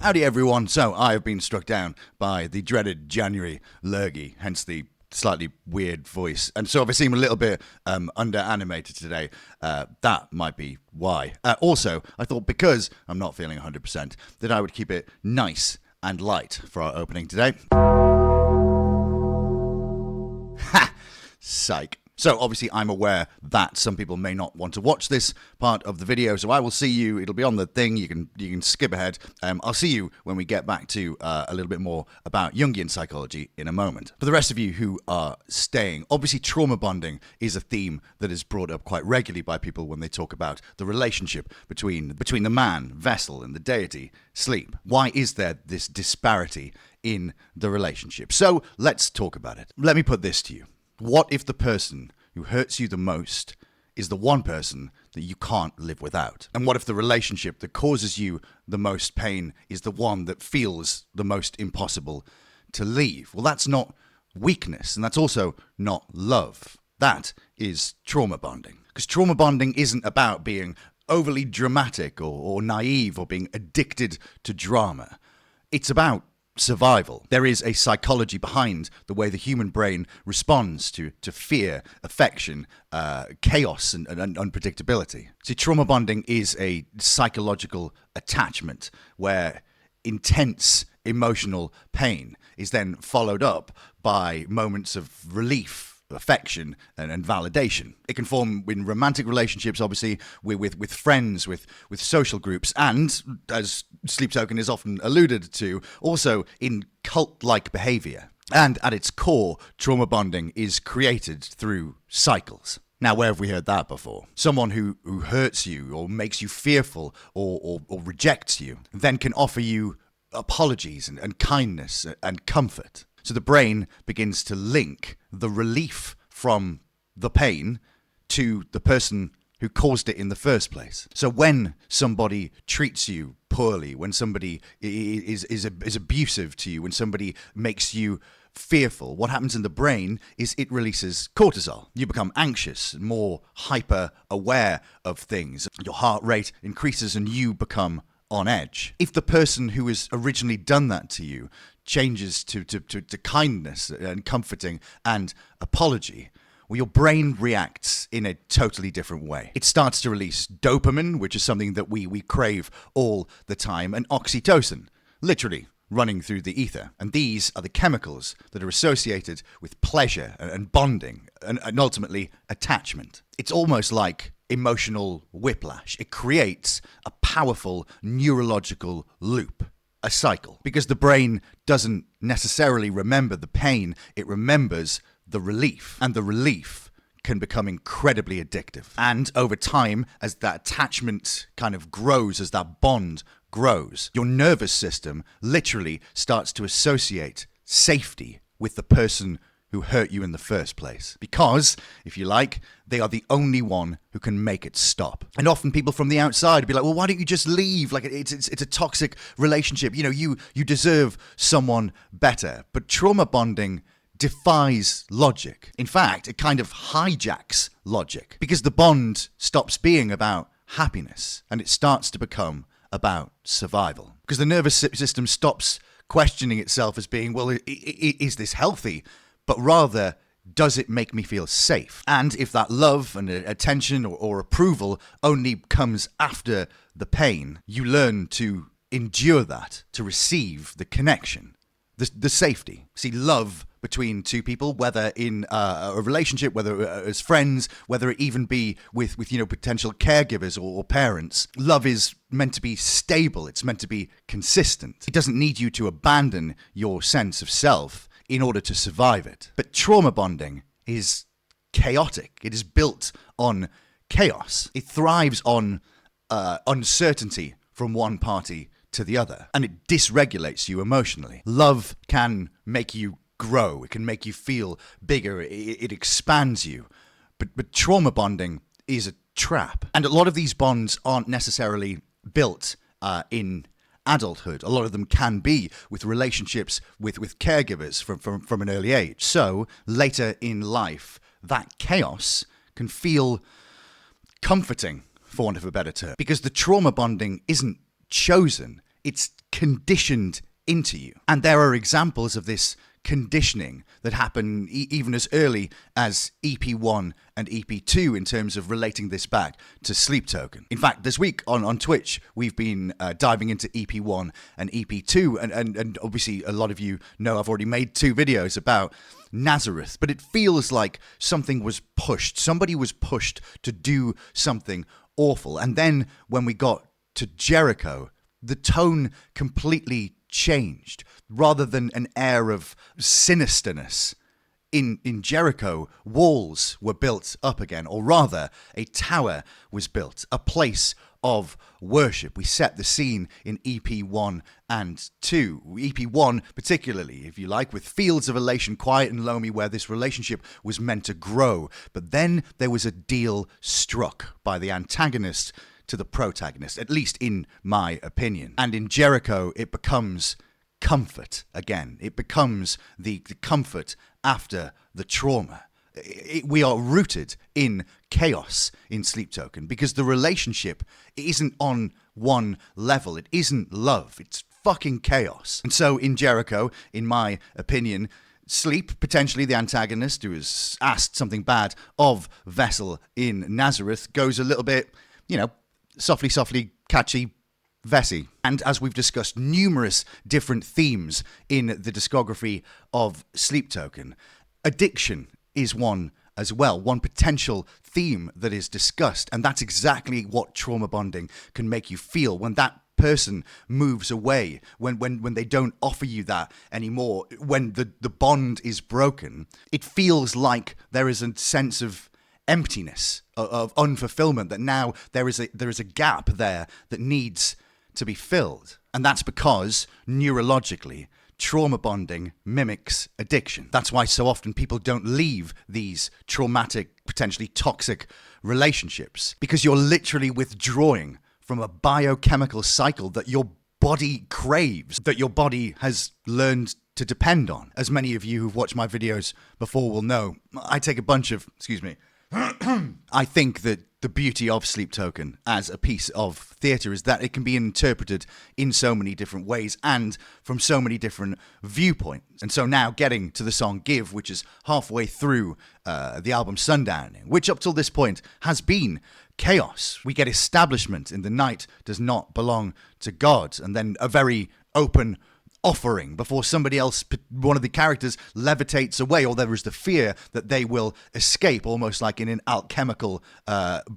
Howdy everyone. So I have been struck down by the dreaded January lurgy, hence the slightly weird voice. And so if I seem a little bit under-animated today, that might be why. Also, I thought because I'm not feeling 100%, that I would keep it nice and light for our opening today. Ha! Psych. So obviously I'm aware that some people may not want to watch this part of the video, so I will see you. It'll be on the thing. You can skip ahead. I'll see you when we get back to a little bit more about Jungian psychology in a moment. For the rest of you who are staying, obviously trauma bonding is a theme that is brought up quite regularly by people when they talk about the relationship between the man, vessel, and the deity, sleep. Why is there this disparity in the relationship? So let's talk about it. Let me put this to you. What if the person who hurts you the most is the one person that you can't live without? And what if the relationship that causes you the most pain is the one that feels the most impossible to leave? Well, that's not weakness, and that's also not love. That is trauma bonding. Because trauma bonding isn't about being overly dramatic or naive or being addicted to drama. It's about survival. There is a psychology behind the way the human brain responds to fear, affection, chaos, and unpredictability. See, trauma bonding is a psychological attachment where intense emotional pain is then followed up by moments of relief, affection, and validation. It can form in romantic relationships, obviously, with friends, with social groups, and, as Sleep Token is often alluded to, also in cult-like behavior. And at its core, trauma bonding is created through cycles. Now, where have we heard that before? Someone who hurts you or makes you fearful or rejects you then can offer you apologies and kindness and comfort. So the brain begins to link the relief from the pain to the person who caused it in the first place. So when somebody treats you poorly, when somebody is abusive to you, when somebody makes you fearful, what happens in the brain is it releases cortisol. You become anxious, more hyper aware of things. Your heart rate increases and you become on edge. If the person who has originally done that to you changes to kindness and comforting and apology, well, your brain reacts in a totally different way. It starts to release dopamine, which is something that we crave all the time, and oxytocin, literally running through the ether. And these are the chemicals that are associated with pleasure and bonding and ultimately attachment. It's almost like emotional whiplash. It creates a powerful neurological loop, a cycle, because the brain doesn't necessarily remember the pain, it remembers the relief, and the relief can become incredibly addictive. And over time, as that attachment kind of grows, as that bond grows, your nervous system literally starts to associate safety with the person who hurt you in the first place. Because, if you like, they are the only one who can make it stop. And often people from the outside be like, well, why don't you just leave? Like, it's a toxic relationship. You know, you deserve someone better. But trauma bonding defies logic. In fact, it kind of hijacks logic. Because the bond stops being about happiness and it starts to become about survival. Because the nervous system stops questioning itself as being, well, is this healthy? But rather, does it make me feel safe? And if that love and attention or approval only comes after the pain, you learn to endure that, to receive the connection, the safety. See, love between two people, whether in a relationship, whether as friends, whether it even be with potential caregivers or parents, love is meant to be stable. It's meant to be consistent. It doesn't need you to abandon your sense of self in order to survive it. But trauma bonding is chaotic. It is built on chaos. It thrives on uncertainty from one party to the other, and it dysregulates you emotionally. Love can make you grow. It can make you feel bigger. It expands you. But trauma bonding is a trap. And a lot of these bonds aren't necessarily built in adulthood. A lot of them can be with relationships with caregivers from an early age. So later in life, that chaos can feel comforting, for want of a better term, because the trauma bonding isn't chosen. It's conditioned into you. And there are examples of this conditioning that happen even as early as EP1 and EP2 in terms of relating this back to Sleep Token. In fact, this week on Twitch, we've been diving into EP1 and EP2, and obviously a lot of you know I've already made 2 videos about Nazareth, but it feels like something was pushed. Somebody was pushed to do something awful. And then when we got to Jericho, the tone completely changed. Rather than an air of sinisterness, in Jericho, walls were built up again, or rather, a tower was built, a place of worship. We set the scene in EP 1 and 2. EP 1, particularly, if you like, with fields of elation, quiet and loamy, where this relationship was meant to grow. But then there was a deal struck by the antagonist to the protagonist, at least in my opinion. And in Jericho, it becomes comfort again. It becomes the comfort after the trauma. We are rooted in chaos in Sleep Token because the relationship isn't on one level. It isn't love. It's fucking chaos. And so in Jericho, in my opinion, Sleep, potentially the antagonist who has asked something bad of Vessel in Nazareth, goes a little bit, softly, catchy, Vessi. And as we've discussed numerous different themes in the discography of Sleep Token, addiction is one as well, one potential theme that is discussed. And that's exactly what trauma bonding can make you feel when that person moves away, when they don't offer you that anymore, when the bond is broken. It feels like there is a sense of emptiness, of unfulfillment, that now there is a gap there that needs to be filled. And that's because neurologically, trauma bonding mimics addiction. That's why so often people don't leave these traumatic, potentially toxic relationships, because you're literally withdrawing from a biochemical cycle that your body craves, that your body has learned to depend on. As many of you who've watched my videos before will know, I take a bunch of, I think that the beauty of Sleep Token as a piece of theatre is that it can be interpreted in so many different ways and from so many different viewpoints. And so now getting to the song Give, which is halfway through the album Sundowning, which up till this point has been chaos. We get establishment in the night does not belong to God, and then a very open offering before somebody else, one of the characters, levitates away, or there is the fear that they will escape, almost like in an alchemical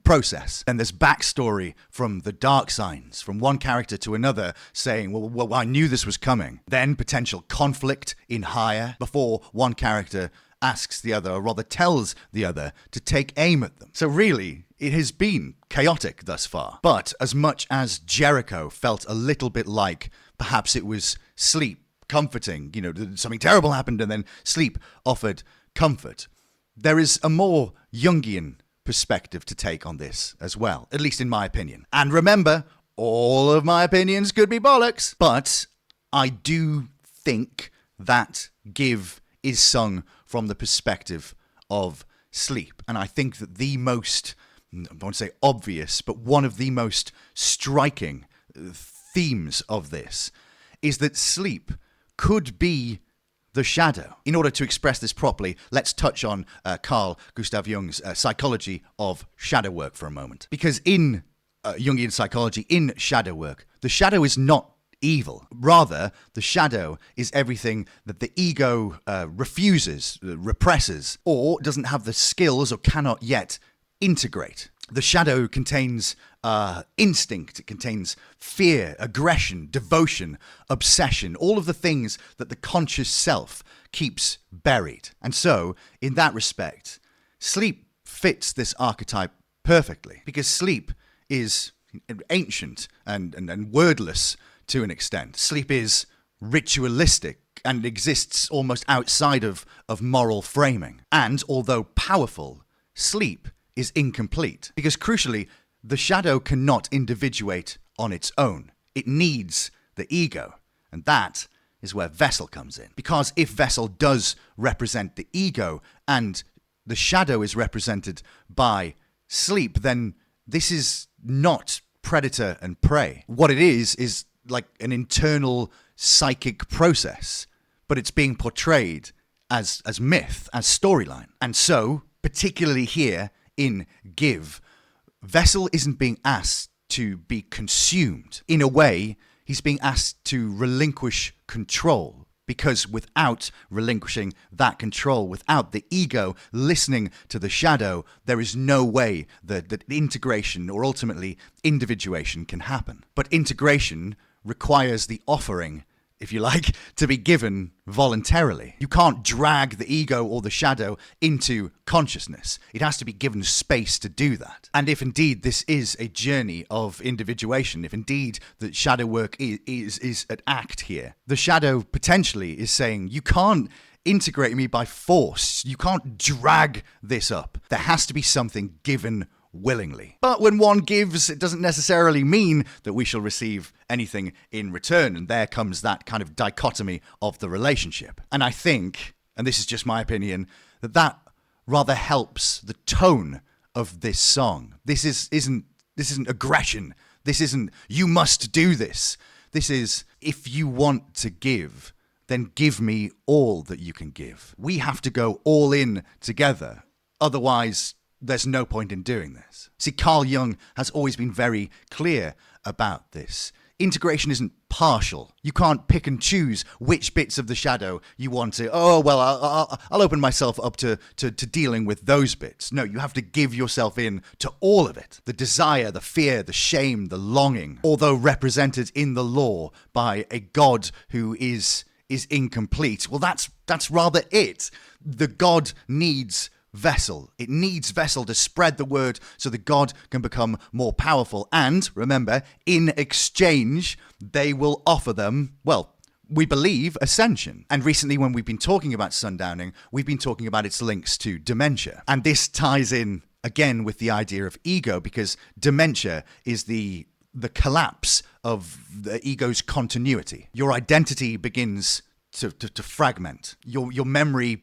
process. And there's backstory from the dark signs, from one character to another, saying, well, I knew this was coming. Then potential conflict in higher, before one character asks the other, or rather tells the other, to take aim at them. So really, it has been chaotic thus far. But as much as Jericho felt a little bit like perhaps it was Sleep comforting, something terrible happened and then Sleep offered comfort, there is a more Jungian perspective to take on this as well, at least in my opinion. And remember, all of my opinions could be bollocks, but I do think that Give is sung from the perspective of Sleep. And I think that the most, I won't say obvious, but one of the most striking themes of this is that Sleep could be the shadow. In order to express this properly, let's touch on Carl Gustav Jung's psychology of shadow work for a moment. Because in Jungian psychology, in shadow work, the shadow is not evil. Rather, the shadow is everything that the ego refuses, represses, or doesn't have the skills or cannot yet integrate. The shadow contains instinct, it contains fear, aggression, devotion, obsession, all of the things that the conscious self keeps buried. And so, in that respect, Sleep fits this archetype perfectly, because Sleep is ancient and wordless to an extent. Sleep is ritualistic and exists almost outside of moral framing. And although powerful, Sleep is incomplete, because crucially, the shadow cannot individuate on its own. It needs the ego, and that is where Vessel comes in. Because if Vessel does represent the ego and the shadow is represented by Sleep, then this is not predator and prey. What it is like an internal psychic process, but it's being portrayed as myth, as storyline. And so, particularly here in Give, Vessel isn't being asked to be consumed. In a way, he's being asked to relinquish control, because without relinquishing that control, without the ego listening to the shadow, there is no way that integration or ultimately individuation can happen. But integration requires the offering, if you like, to be given voluntarily. You can't drag the ego or the shadow into consciousness. It has to be given space to do that. And if indeed this is a journey of individuation, if indeed the shadow work is an act here, the shadow potentially is saying, you can't integrate me by force. You can't drag this up. There has to be something given willingly. But when one gives, it doesn't necessarily mean that we shall receive anything in return. And there comes that kind of dichotomy of the relationship. And I think, and this is just my opinion, that rather helps the tone of this song. This isn't aggression. This isn't, you must do this. This is, if you want to give, then give me all that you can give. We have to go all in together. Otherwise, there's no point in doing this. See, Carl Jung has always been very clear about this. Integration isn't partial. You can't pick and choose which bits of the shadow you want to, I'll open myself up to dealing with those bits. No, you have to give yourself in to all of it. The desire, the fear, the shame, the longing, although represented in the law by a God who is incomplete. Well, that's rather it. The God needs Vessel. It needs Vessel to spread the word so that God can become more powerful. And remember, in exchange, they will offer them, well, we believe, ascension. And recently, when we've been talking about sundowning, we've been talking about its links to dementia. And this ties in again with the idea of ego, because dementia is the collapse of the ego's continuity. Your identity begins to fragment. Your memory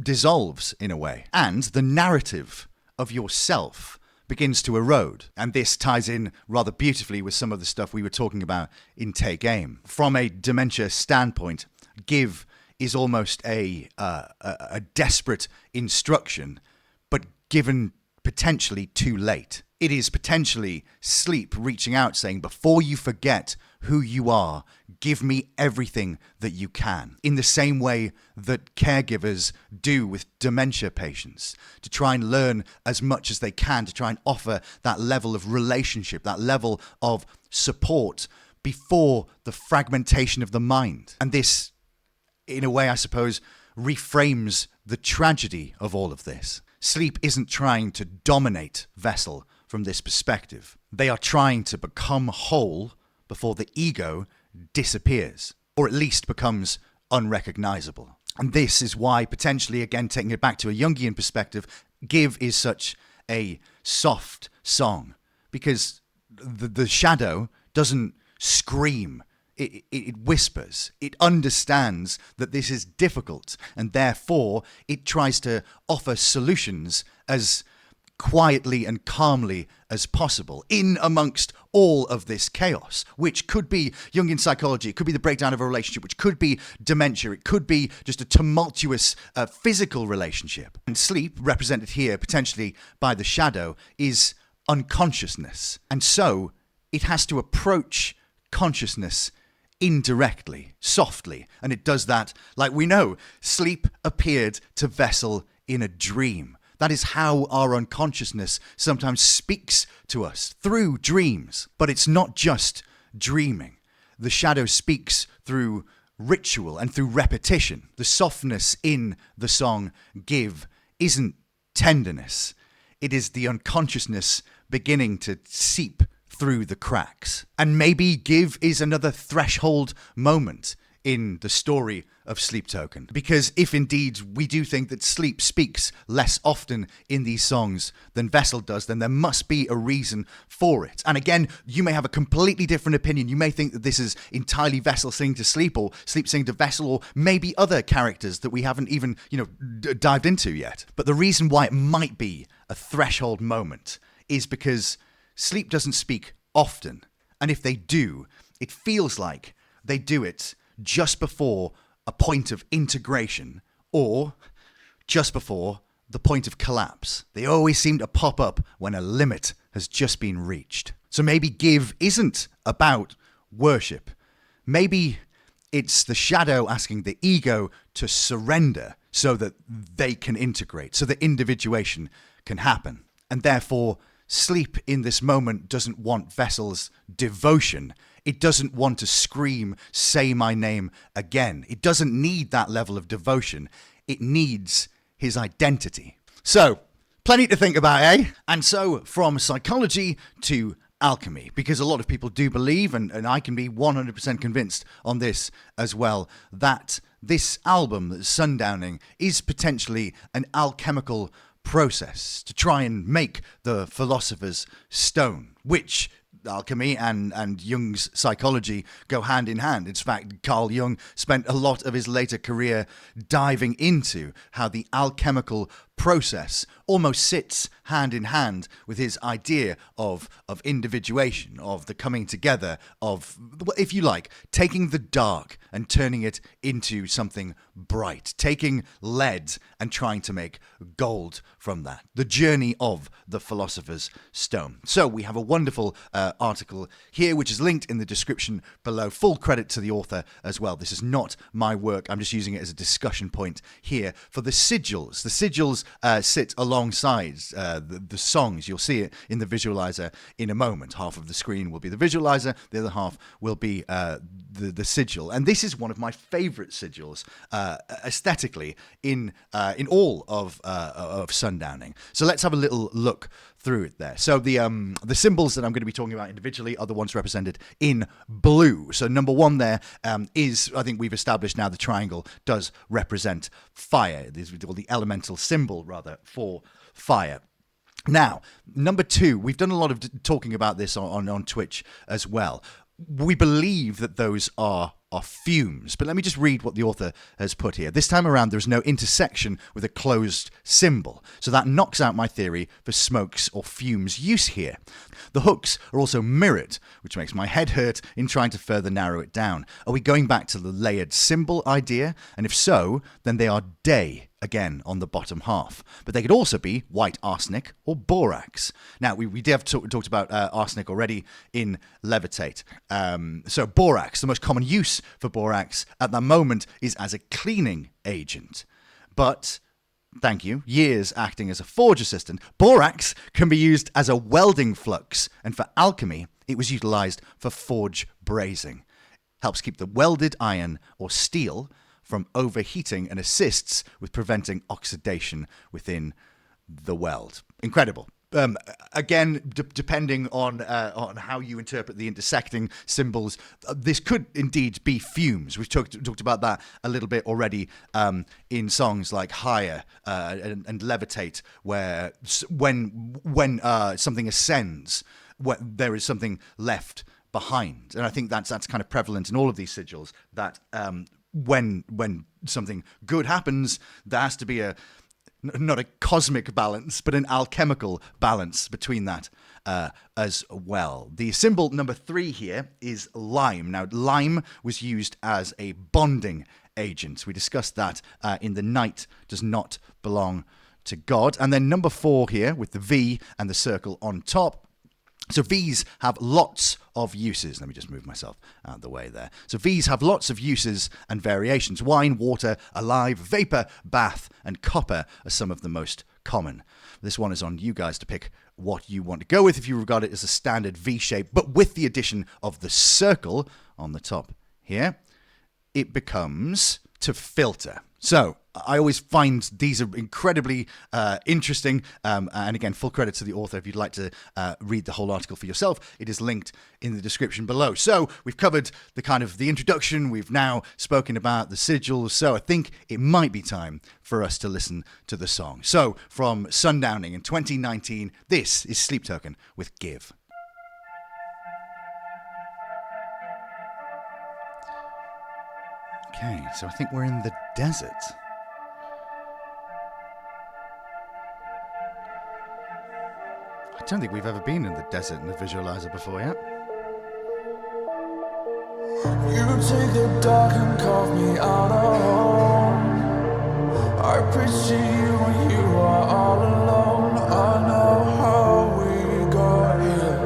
dissolves in a way, and the narrative of yourself begins to erode. And this ties in rather beautifully with some of the stuff we were talking about in Take Aim. From a dementia standpoint, Give is almost a desperate instruction, but given potentially too late. It is potentially Sleep reaching out saying, before you forget who you are, give me everything that you can. In the same way that caregivers do with dementia patients, to try and learn as much as they can, to try and offer that level of relationship, that level of support before the fragmentation of the mind. And this, in a way, I suppose, reframes the tragedy of all of this. Sleep isn't trying to dominate Vessel from this perspective. They are trying to become whole before the ego disappears, or at least becomes unrecognizable. And this is why, potentially, again, taking it back to a Jungian perspective, Give is such a soft song, because the shadow doesn't scream. It whispers. It understands that this is difficult, and therefore it tries to offer solutions as quietly and calmly as possible in amongst all of this chaos, which could be Jungian psychology, it could be the breakdown of a relationship, which could be dementia, it could be just a tumultuous physical relationship. And Sleep, represented here potentially by the shadow, is unconsciousness. And so it has to approach consciousness indirectly, softly, and it does that like we know. Sleep appeared to Vessel in a dream. That is how our unconsciousness sometimes speaks to us, through dreams. But it's not just dreaming. The shadow speaks through ritual and through repetition. The softness in the song Give isn't tenderness. It is the unconsciousness beginning to seep through the cracks. And maybe Give is another threshold moment in the story of Sleep Token. Because if indeed we do think that Sleep speaks less often in these songs than Vessel does, then there must be a reason for it. And again, you may have a completely different opinion. You may think that this is entirely Vessel singing to Sleep, or Sleep singing to Vessel, or maybe other characters that we haven't even, dived into yet. But the reason why it might be a threshold moment is because Sleep doesn't speak often. And if they do, it feels like they do it just before a point of integration or just before the point of collapse. They always seem to pop up when a limit has just been reached. So maybe Give isn't about worship. Maybe it's the shadow asking the ego to surrender so that they can integrate, so that individuation can happen. And therefore, sleep in this moment doesn't want Vessel's devotion. It doesn't want to scream, say my name again. It doesn't need that level of devotion. It needs his identity. So, plenty to think about, eh? And so, from psychology to alchemy, because a lot of people do believe, and I can be 100% convinced on this as well, that this album, Sundowning, is potentially an alchemical process to try and make the philosopher's stone, which alchemy and Jung's psychology go hand in hand. In fact, Carl Jung spent a lot of his later career diving into how the alchemical process almost sits hand in hand with his idea of individuation, of the coming together, of, if you like, taking the dark and turning it into something bright, taking lead and trying to make gold from that. The journey of the philosopher's stone. So we have a wonderful article here, which is linked in the description below. Full credit to the author as well. This is not my work. I'm just using it as a discussion point here for the sigils. The sigils sit alongside the songs. You'll see it in the visualizer in a moment. Half of the screen will be the visualizer, the other half will be the sigil. And this is one of my favorite sigils aesthetically in all of Sundowning. So let's have a little look through it there. So the symbols that I'm going to be talking about individually are the ones represented in blue. So number one there is, I think we've established now, the triangle does represent fire. This is the elemental symbol, rather, for fire. Now, number two, we've done a lot of talking about this on Twitch as well. We believe that those are fumes, but let me just read what the author has put here. This time around, there's no intersection with a closed symbol, so that knocks out my theory for smokes or fumes use here. The hooks are also mirrored, which makes my head hurt in trying to further narrow it down. Are we going back to the layered symbol idea? And if so, then they are day again on the bottom half. But they could also be white arsenic or borax. Now, we have talked about arsenic already in Levitate. So borax, the most common use for borax at the moment is as a cleaning agent. But, thank you, years acting as a forge assistant, borax can be used as a welding flux. And for alchemy, it was utilized for forge brazing. Helps keep the welded iron or steel from overheating and assists with preventing oxidation within the weld. Incredible. Again, depending on how you interpret the intersecting symbols, this could indeed be fumes. We've talked about that a little bit already in songs like Higher and Levitate, where when something ascends, there is something left behind. And I think that's kind of prevalent in all of these sigils, that when something good happens, there has to be not a cosmic balance, but an alchemical balance between that as well. The symbol number 3 here is lime. Now, lime was used as a bonding agent. We discussed that in The Night Does Not Belong to God. And then number 4 here with the V and the circle on top. So V's have lots of uses. Let me just move myself out of the way there. So V's have lots of uses and variations. Wine, water, alive, vapor, bath, and copper are some of the most common. This one is on you guys to pick what you want to go with if you regard it as a standard V shape, but with the addition of the circle on the top here, it becomes to filter. So I always find these are incredibly interesting. And again, full credit to the author. If you'd like to read the whole article for yourself, it is linked in the description below. So we've covered the introduction. We've now spoken about the sigils. So I think it might be time for us to listen to the song. So from Sundowning in 2019, this is Sleep Token with Give. Okay, so I think we're in the desert. I don't think we've ever been in the desert in the visualizer before yet. You take the dark and carve me out of home. I picture you when you are all alone. I know how we got here.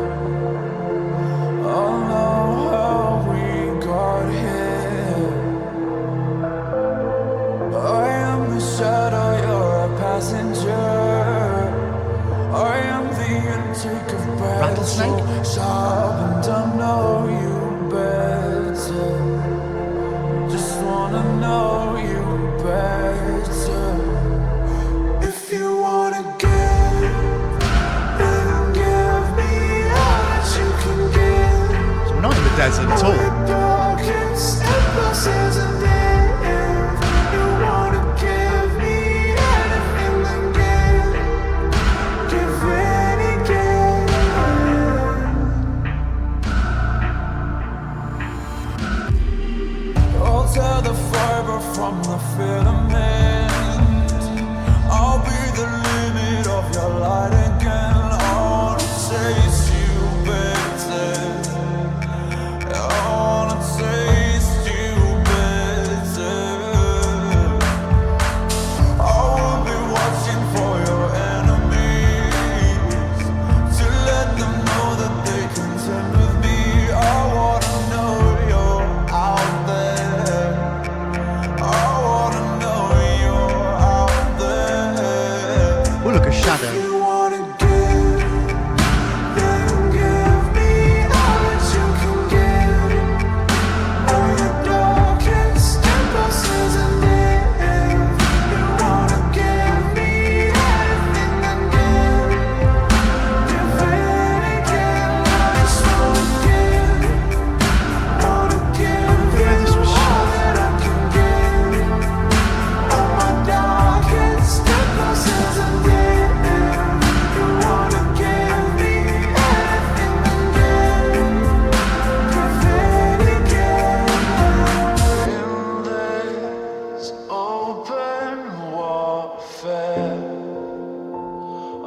I know how we got here. I am the shadow, you're a passenger. I am the intake of breath. Rattlesnake? So sharp and I know you better. Just wanna know you better. If you wanna give, then give me all that you can give. So we're not in the desert at all. Dark step us and if you wanna give me anything, then give and again. I'll tear the fiber from the filament. I'll be the limit of your light again. I wanna taste you better. I wanna taste you better. I will be watching for your enemies, to let them know that they contend with me. I wanna know you're out there. I wanna know you're out there. Oh, look, a shadow. You wanna give, then give me all that you can give. All your darkest impulses, and if you wanna give me anything, then give and again. I just wanna give you all that I can give. All my darkest impulses, and if you wanna give me anything, then give and again. In this open warfare,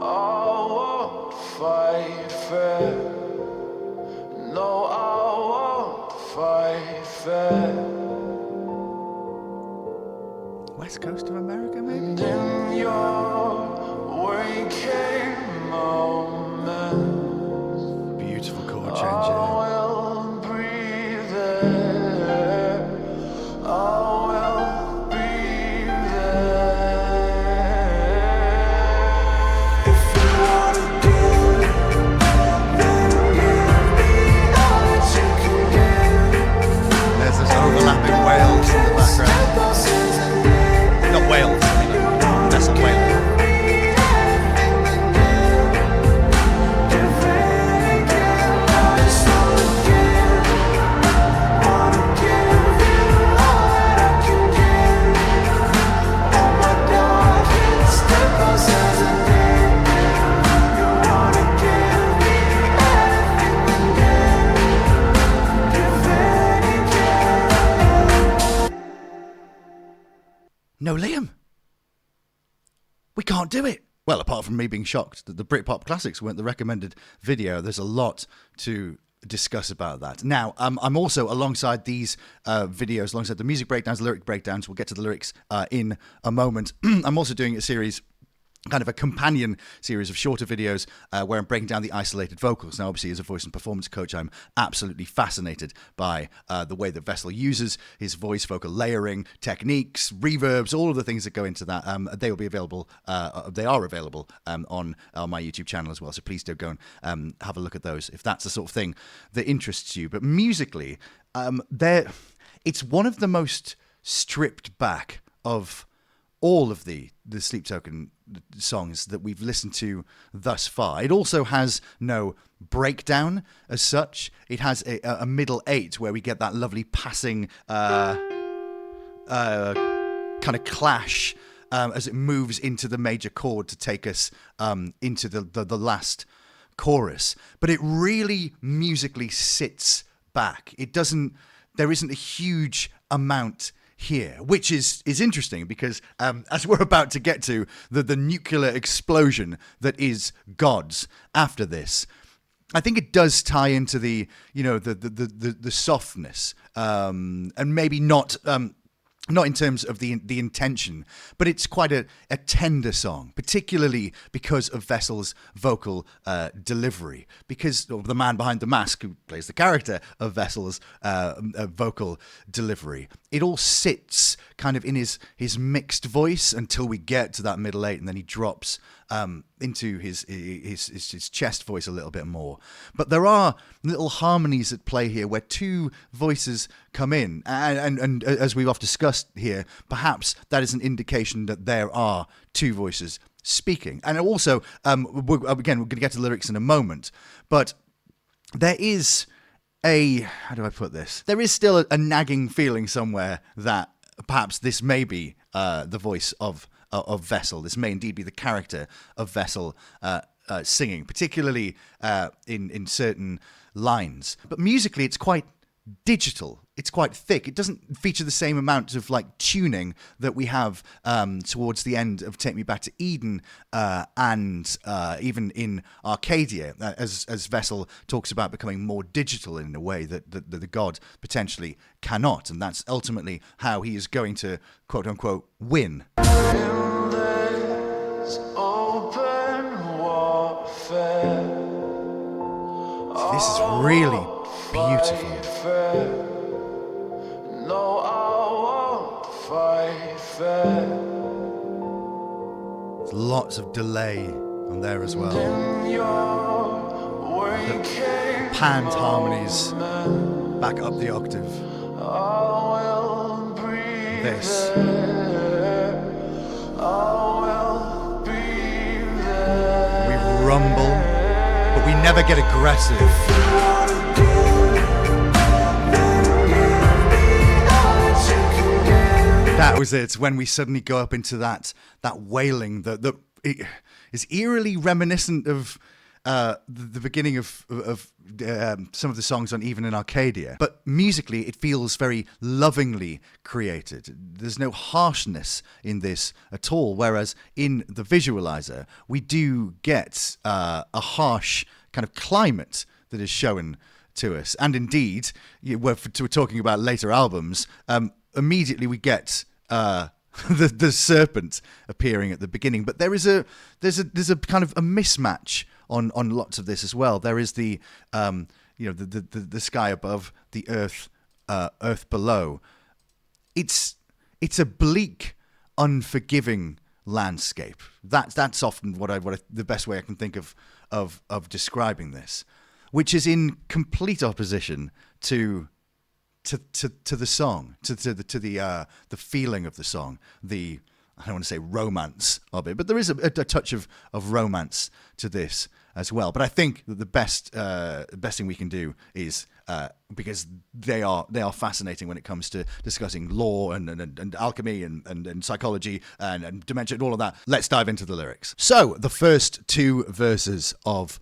I won't fight fair. No, I won't fight fair. West coast of America, maybe? And in your waking moments, Beautiful chord change I here. will breathe there. I will be there. If you wanna give, then give me all that you can give. There's this overlapping Wales in the background. Not Wales, I mean, that's not Wales. No, Liam. We can't do it. Well, apart from me being shocked that the Britpop Classics weren't the recommended video, there's a lot to discuss about that. Now, I'm also, alongside these videos, alongside the music breakdowns, lyric breakdowns, we'll get to the lyrics in a moment, I'm also doing a series, kind of a companion series of shorter videos where I'm breaking down the isolated vocals. Now, obviously, as a voice and performance coach, I'm absolutely fascinated by the way that Vessel uses his voice vocal layering techniques, reverbs, all of the things that go into that. They will be available. They are available on my YouTube channel as well. So please do go and have a look at those if that's the sort of thing that interests you. But musically, it's one of the most stripped back of all of the Sleep Token songs that we've listened to thus far. It also has no breakdown as such. It has a middle eight where we get that lovely passing kind of clash as it moves into the major chord to take us into the last chorus. But it really musically sits back. There isn't a huge amount here, which is interesting because as we're about to get to the nuclear explosion that is Gods after this, I think it does tie into the softness and maybe not in terms of the intention, but it's quite a tender song, particularly because of Vessel's vocal delivery, because of the man behind the mask who plays the character of Vessel's vocal delivery. It all sits kind of in his mixed voice until we get to that middle eight, and then he drops into his chest voice a little bit more. But there are little harmonies at play here where two voices come in, and as we've often discussed here, perhaps that is an indication that there are two voices speaking. And also, we're going to get to lyrics in a moment, but there is how do I put this? There is still a nagging feeling somewhere that perhaps this may be the voice of Vessel. This may indeed be the character of Vessel singing, particularly in certain lines. But musically, it's quite digital. It's quite thick. It doesn't feature the same amount of tuning that we have towards the end of Take Me Back to Eden and even in Arcadia, as Vessel talks about becoming more digital in a way that the god potentially cannot. And that's ultimately how he is going to, quote unquote, win. In this open warfare, This is really beautiful. no, I won't fight fair. There's lots of delay on there as well. In your waking Panned harmonies back up the octave. I will breathe This. there. I will be there. We rumble, but we never get aggressive. That was it, when we suddenly go up into that wailing that it is eerily reminiscent of the beginning of some of the songs on Even in Arcadia. But musically, it feels very lovingly created. There's no harshness in this at all, whereas in the visualizer, we do get a harsh kind of climate that is shown to us. And indeed, we're talking about later albums, immediately we get the serpent appearing at the beginning, but there's a kind of a mismatch on lots of this as well. There is the sky above, the earth below. It's a bleak, unforgiving landscape. That's often the best way I can think of describing this, which is in complete opposition to the song, to the feeling of the song, I don't want to say romance of it, but there is a touch of romance to this as well. But I think that the best thing we can do is, because they are fascinating when it comes to discussing lore and alchemy and psychology and dementia and all of that. Let's dive into the lyrics. So the first two verses of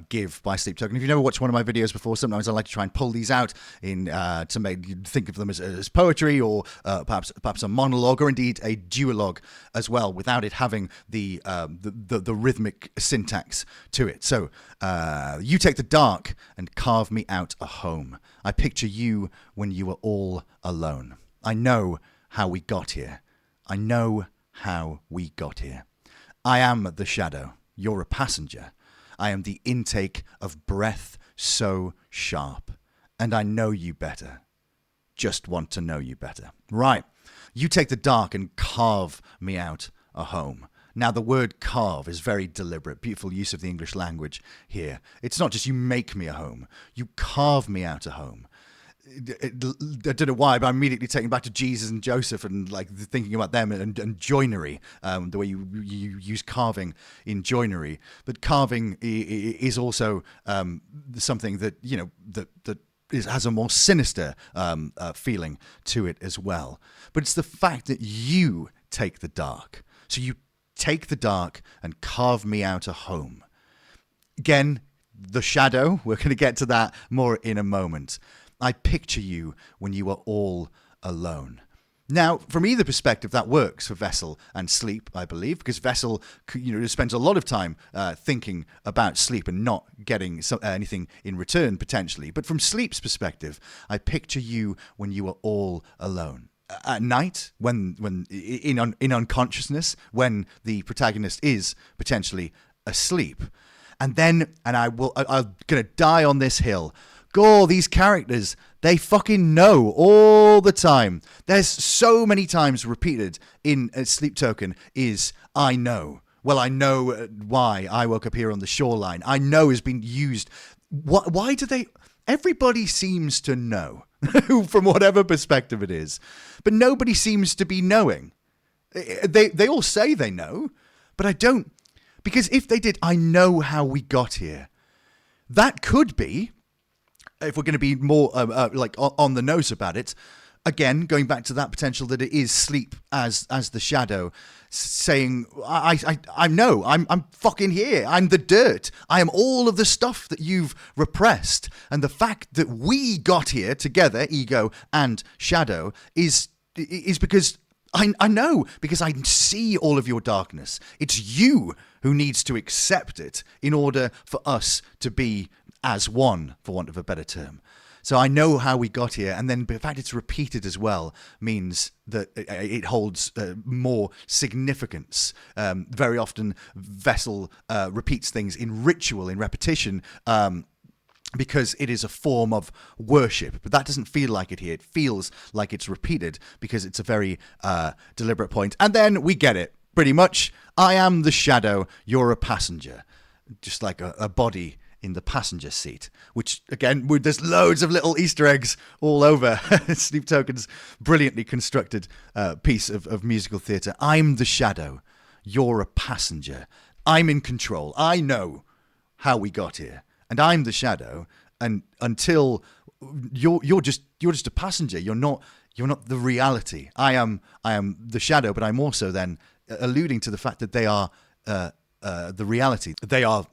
Give by Sleep Token. If you've never watched one of my videos before, sometimes I like to try and pull these out to make you think of them as poetry, or perhaps a monologue, or indeed a duologue as well, without it having the rhythmic syntax to it. So you take the dark and carve me out a home. I picture you when you were all alone. I know how we got here. I know how we got here. I am the shadow. You're a passenger. I am the intake of breath so sharp. And I know you better. Just want to know you better. Right. You take the dark and carve me out a home. Now, the word carve is very deliberate, beautiful use of the English language here. It's not just you make me a home, you carve me out a home. I don't know why, but I'm immediately taken back to Jesus and Joseph and thinking about them and joinery, the way you use carving in joinery. But carving is also something that, has a more sinister feeling to it as well. But it's the fact that you take the dark. So you take the dark and carve me out a home. Again, the shadow, we're going to get to that more in a moment. I picture you when you are all alone. Now, from either perspective, that works for Vessel and sleep, I believe, because Vessel, spends a lot of time thinking about sleep and not getting anything in return, potentially. But from sleep's perspective, I picture you when you are all alone. At night, when in unconsciousness, when the protagonist is potentially asleep. And I'm going to die on this hill. Gore, these characters, they fucking know all the time. There's so many times repeated in a Sleep Token is, I know. Well, I know why I woke up here on the shoreline. I know has been used. Why do they... Everybody seems to know, from whatever perspective it is. But nobody seems to be knowing. They all say they know, but I don't. Because if they did, I know how we got here. That could be... If we're going to be more on the nose about it, again, going back to that potential that it is sleep as the shadow, saying, I know, I'm fucking here. I'm the dirt. I am all of the stuff that you've repressed. And the fact that we got here together, ego and shadow, is because I know, because I see all of your darkness. It's you who needs to accept it in order for us to be as one, for want of a better term. So I know how we got here, and then the fact it's repeated as well means that it holds more significance. Very often, Vessel repeats things in ritual, in repetition, because it is a form of worship. But that doesn't feel like it here. It feels like it's repeated because it's a very deliberate point. And then we get it, pretty much. I am the shadow, you're a passenger. Just like a body in the passenger seat, which again, there's loads of little Easter eggs all over. Sleep Token's brilliantly constructed piece of musical theatre. I'm the shadow, you're a passenger. I'm in control. I know how we got here, and I'm the shadow. And until you're just a passenger, you're not the reality. I am the shadow, but I'm also then alluding to the fact that they are the reality. They are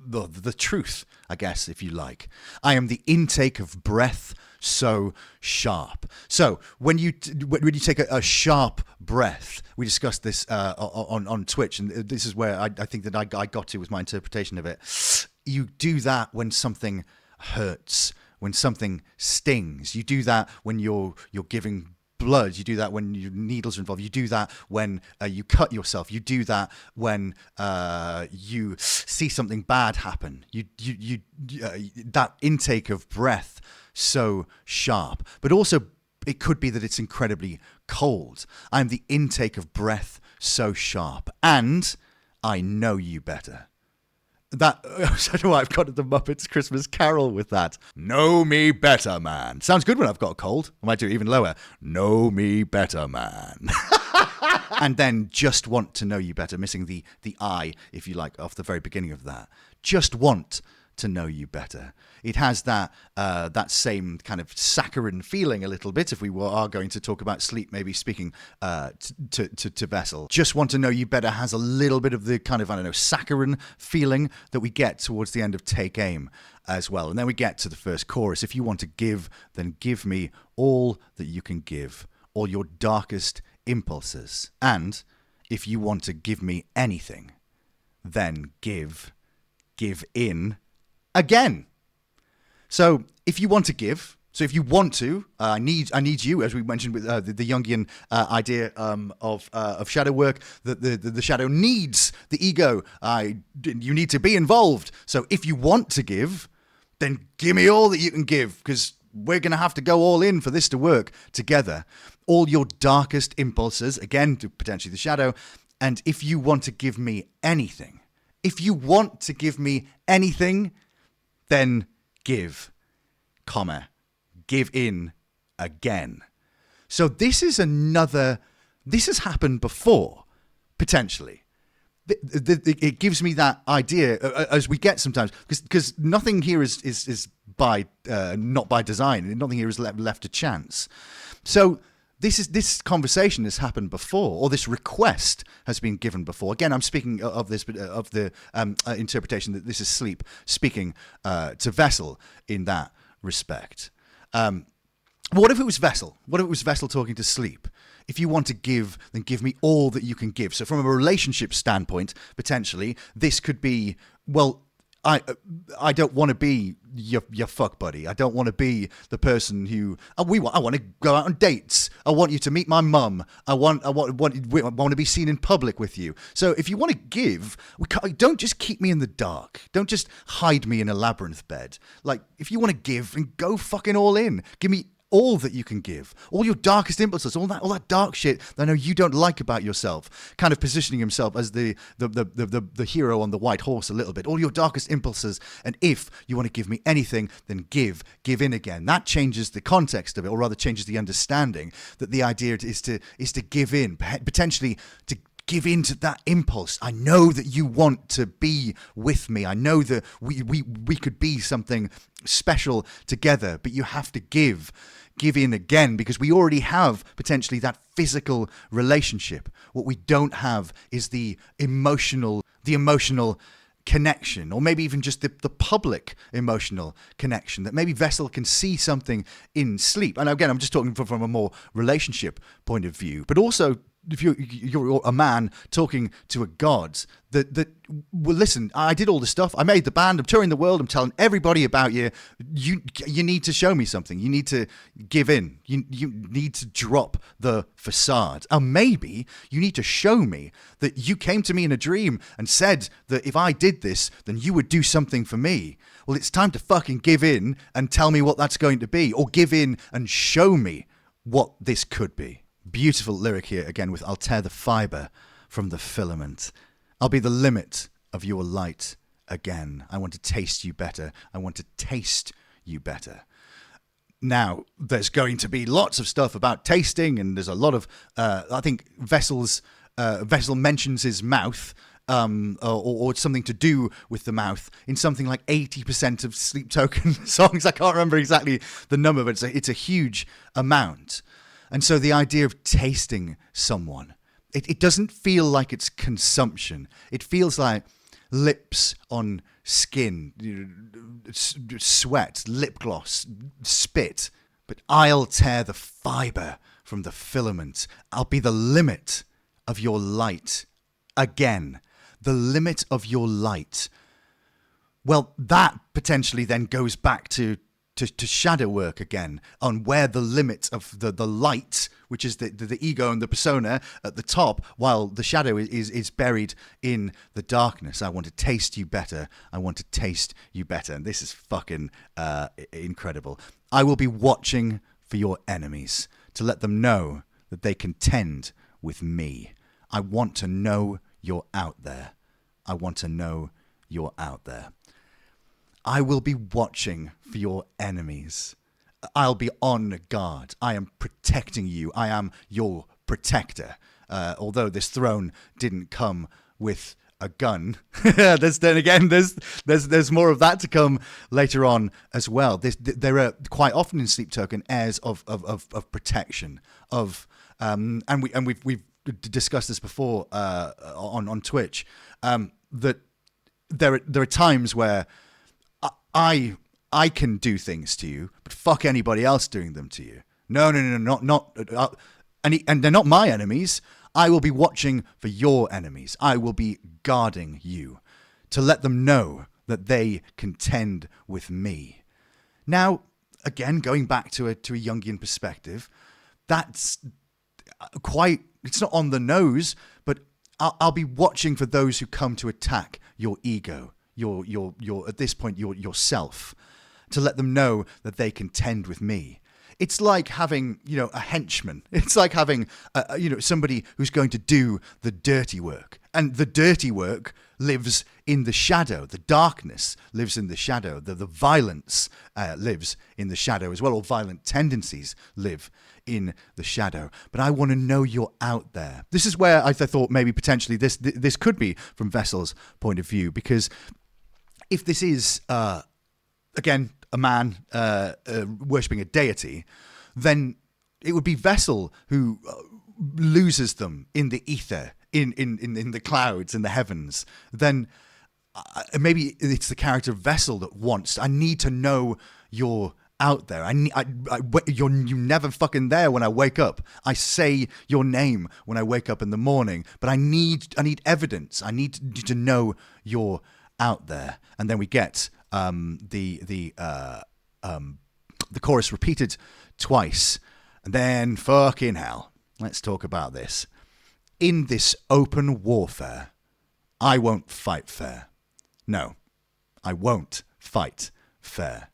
the truth, I guess, if you like. I am the intake of breath so sharp. So when you take a sharp breath, we discussed this on Twitch, and this is where I think that I got to with my interpretation of it. You do that when something hurts, when something stings. You do that when you're giving blood. You do that when your needles are involved. You do that when you cut yourself. You do that when you see something bad happen. You that intake of breath so sharp. But also, it could be that it's incredibly cold. I'm the intake of breath so sharp, and I know you better. That, I don't know why I've got the Muppets Christmas Carol with that. Know me better, man. Sounds good when I've got a cold. I might do it even lower. Know me better, man. And then just want to know you better, missing the I, if you like, off the very beginning of that. Just want to know you better. It has that same kind of saccharine feeling a little bit, if we are going to talk about sleep, maybe speaking to Vessel. Just want to know you better has a little bit of the kind of, saccharine feeling that we get towards the end of Take Aim as well. And then we get to the first chorus. If you want to give, then give me all that you can give, all your darkest impulses. And if you want to give me anything, then give in again. So if you want to give, if you want to, I need you, as we mentioned with the Jungian idea of shadow work, that the shadow needs the ego. You need to be involved. So if you want to give, then give me all that you can give, because we're going to have to go all in for this to work together. All your darkest impulses, again, to potentially the shadow. And if you want to give me anything, then give, give in again. So this has happened before, potentially. It gives me that idea, as we get sometimes, because nothing here is by not by design. Nothing here is left to chance. So this conversation has happened before, or this request has been given before. Again, I'm speaking of this, but of the interpretation that this is sleep speaking to Vessel in that respect. What if it was Vessel? What if it was Vessel talking to sleep? if you want to give, then give me all that you can give. So from a relationship standpoint, potentially, this could be, well, I don't want to be your fuck buddy. I don't want to be the person who I want to go out on dates. I want you to meet my mum. I want to be seen in public with you. So if you want to give, don't just keep me in the dark. Don't just hide me in a labyrinth bed. Like, if you want to give, then go fucking all in. Give me all that you can give, all your darkest impulses, all that dark shit that I know you don't like about yourself, kind of positioning himself as the hero on the white horse a little bit, all your darkest impulses. And if you want to give me anything, then give in again. That changes the context of it, or rather changes the understanding that the idea is to give in, potentially to give in to that impulse. I know that you want to be with me. I know that we could be something special together, but you have to give in again, because we already have potentially that physical relationship. What we don't have is the emotional connection, or maybe even just the public emotional connection, that maybe Vessel can see something in sleep. And again, I'm just talking from a more relationship point of view, but also if you're a man talking to a god that well, listen, I did all this stuff. I made the band. I'm touring the world. I'm telling everybody about you. You need to show me something. You need to give in. You need to drop the facade. And maybe you need to show me that you came to me in a dream and said that if I did this, then you would do something for me. Well, it's time to fucking give in and tell me what that's going to be, or give in and show me what this could be. Beautiful lyric here again with "I'll tear the fibre from the filament. I'll be the limit of your light again. I want to taste you better. I want to taste you better." Now, there's going to be lots of stuff about tasting, and there's a lot of, I think Vessel mentions his mouth, or something to do with the mouth in something like 80% of Sleep Token songs. I can't remember exactly the number, but it's a huge amount. And so the idea of tasting someone, it doesn't feel like it's consumption. It feels like lips on skin, sweat, lip gloss, spit. But I'll tear the fibre from the filament. I'll be the limit of your light again. The limit of your light. Well, that potentially then goes back to shadow work again, on where the limit of the light, which is the ego and the persona at the top, while the shadow is buried in the darkness. I want to taste you better. I want to taste you better. And this is fucking incredible. I will be watching for your enemies to let them know that they contend with me. I want to know you're out there. I want to know you're out there. I will be watching for your enemies. I'll be on guard. I am protecting you. I am your protector. Although this throne didn't come with a gun, there's more of that to come later on as well. There are quite often in Sleep Token airs of protection, and we've discussed this before on Twitch. That there are times where I can do things to you, but fuck anybody else doing them to you. No, not and they're not my enemies. I will be watching for your enemies. I will be guarding you to let them know that they contend with me. Now, again, going back to a Jungian perspective, that's it's not on the nose, but I'll be watching for those who come to attack your ego. Your at this point yourself, to let them know that they contend with me. It's like having a henchman. It's like having somebody who's going to do the dirty work, and the dirty work lives in the shadow. The darkness lives in the shadow. The violence lives in the shadow as well, or violent tendencies live in the shadow. But I want to know you're out there. This is where I thought maybe potentially this could be from Vessel's point of view, because if this is, again, a man worshipping a deity, then it would be Vessel who loses them in the ether, in the clouds, in the heavens. Then maybe it's the character of Vessel that wants, I need to know you're out there. You're never fucking there when I wake up. I say your name when I wake up in the morning, but I need evidence. I need you to know you're out there. And then we get the chorus repeated twice, and then fucking hell. Let's talk about this. In this open warfare, I won't fight fair. No, I won't fight fair.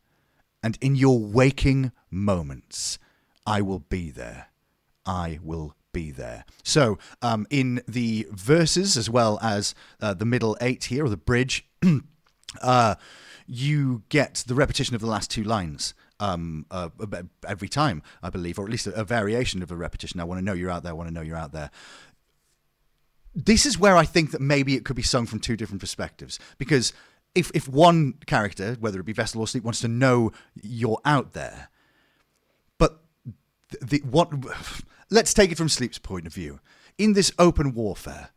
And in your waking moments, I will be there. I will be there. So in the verses, as well as the middle 8 here, or the bridge, you get the repetition of the last 2 lines every time, I believe, or at least a variation of a repetition. I want to know you're out there, I want to know you're out there. This is where I think that maybe it could be sung from 2 different perspectives, because if one character, whether it be Vessel or Sleep, wants to know you're out there, but let's take it from Sleep's point of view. In this open warfare,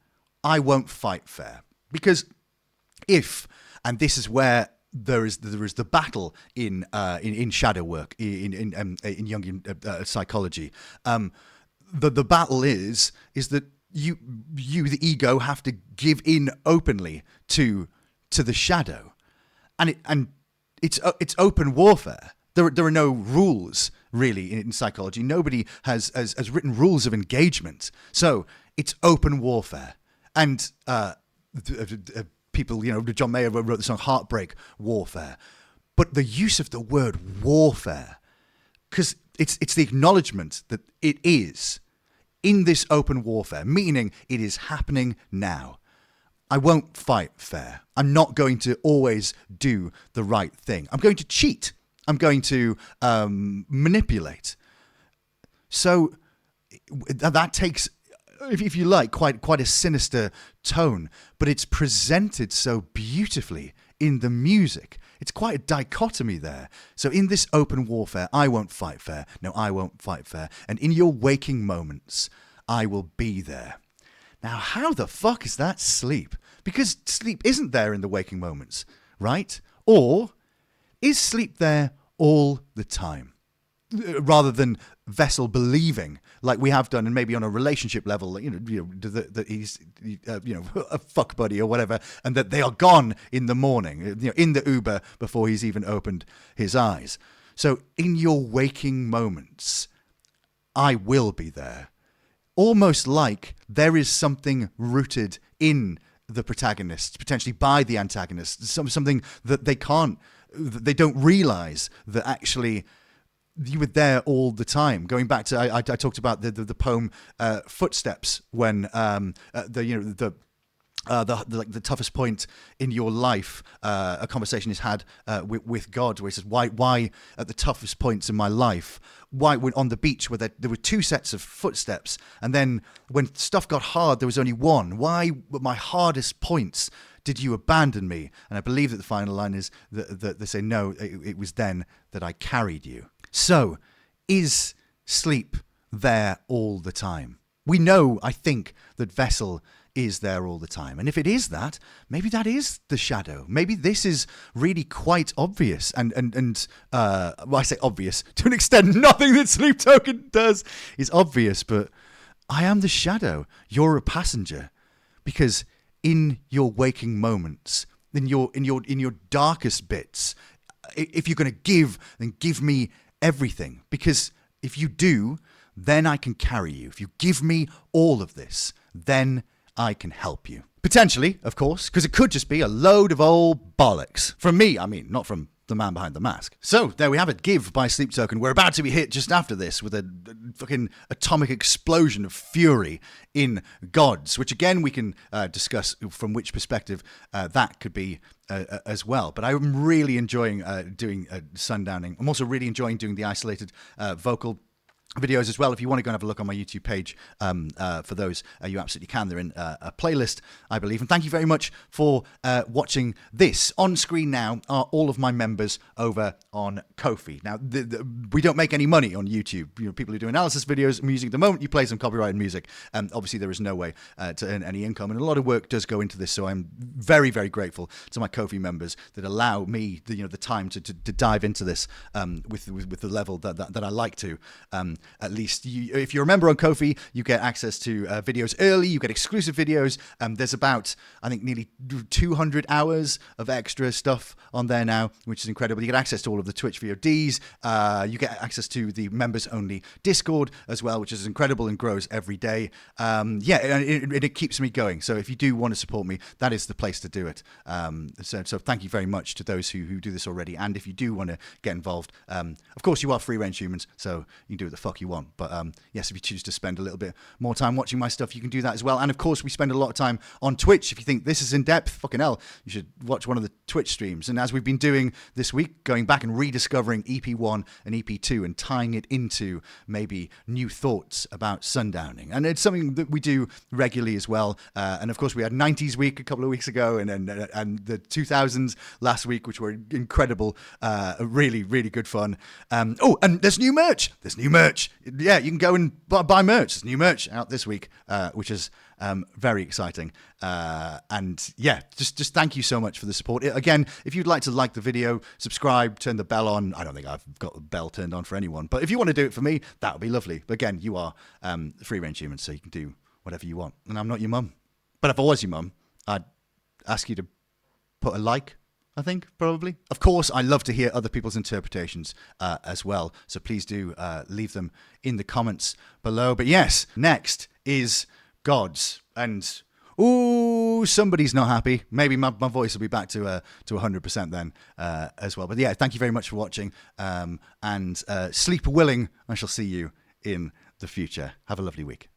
I won't fight fair, because and this is where there is the battle in shadow work, in Jungian psychology. The battle is that you the ego have to give in openly to the shadow, and it's open warfare. There are no rules really in psychology. Nobody has written rules of engagement, so it's open warfare. And people, John Mayer wrote the song "Heartbreak Warfare," but the use of the word warfare, because it's the acknowledgement that it is in this open warfare, meaning it is happening now. I won't fight fair. I'm not going to always do the right thing. I'm going to cheat. I'm going to manipulate. So that takes, if you like, quite a sinister tone, but it's presented so beautifully in the music. It's quite a dichotomy there. So in this open warfare, I won't fight fair. No, I won't fight fair. And in your waking moments, I will be there. Now, how the fuck is that Sleep? Because Sleep isn't there in the waking moments, right? Or is Sleep there all the time? Rather than Vessel believing, like we have done, and maybe on a relationship level, that he's a fuck buddy or whatever, and that they are gone in the morning, in the Uber before he's even opened his eyes. So in your waking moments, I will be there. Almost like there is something rooted in the protagonists, potentially by the antagonists, something that they don't realize that actually you were there all the time. Going back to, I talked about the poem Footsteps, when the toughest point in your life, a conversation is had with God, where he says, why at the toughest points in my life, why when on the beach where there were 2 sets of footsteps, and then when stuff got hard, there was only one. Why at my hardest points did you abandon me? And I believe that the final line is that they say, no, it was then that I carried you. So, is Sleep there all the time? We know, I think, that Vessel is there all the time. And if it is that, maybe that is the shadow. Maybe this is really quite obvious. And I say obvious to an extent. Nothing that Sleep Token does is obvious, but I am the shadow. You're a passenger. Because in your waking moments, in your darkest bits, if you're going to give, then give me everything. Because if you do, then I can carry you. If you give me all of this, then I can help you. Potentially, of course, because it could just be a load of old bollocks. From me, I mean, not from the man behind the mask. So, there we have it. Give by Sleep Token. We're about to be hit just after this with a fucking atomic explosion of fury in Gods, which again we can discuss from which perspective that could be as well. But I'm really enjoying doing Sundowning. I'm also really enjoying doing the isolated vocal videos as well. If you want to go and have a look on my YouTube page, for those, you absolutely can. They're in a playlist, I believe. And thank you very much for watching this. On screen now are all of my members over on Ko-fi. Now, we don't make any money on YouTube. You know, people who do analysis videos, music, the moment you play some copyrighted music, obviously there is no way to earn any income. And a lot of work does go into this. So I'm very, very grateful to my Ko-fi members that allow me the time to dive into this with the level that I like to. At least if you're a member on Ko-fi, you get access to videos early, you get exclusive videos. There's about, I think, nearly 200 hours of extra stuff on there now, which is incredible. You get access to all of the Twitch VODs. You get access to the members-only Discord as well, which is incredible and grows every day. It keeps me going. So if you do want to support me, that is the place to do it. So thank you very much to those who do this already. And if you do want to get involved, of course, you are free-range humans, so you can do what the fuck you want. But yes, if you choose to spend a little bit more time watching my stuff, you can do that as well. And of course, we spend a lot of time on Twitch. If you think this is in depth, fucking hell, you should watch one of the Twitch streams. And as we've been doing this week, going back and rediscovering EP1 and EP2 and tying it into maybe new thoughts about sundowning. And it's something that we do regularly as well. And of course, we had 90s week a couple of weeks ago and the 2000s last week, which were incredible, really, really good fun. And there's new merch. Yeah, you can go and buy merch. There's new merch out this week, which is very exciting. And yeah, just thank you so much for the support. Again, if you'd like to like the video, subscribe, turn the bell on. I don't think I've got the bell turned on for anyone, but if you want to do it for me, that would be lovely. But again, you are free-range humans, so you can do whatever you want. And I'm not your mum. But if I was your mum, I'd ask you to put a like, I think, probably. Of course, I love to hear other people's interpretations as well. So please do leave them in the comments below. But yes, next is gods. And, somebody's not happy. Maybe my voice will be back to 100% then as well. But yeah, thank you very much for watching. And sleep willing, I shall see you in the future. Have a lovely week.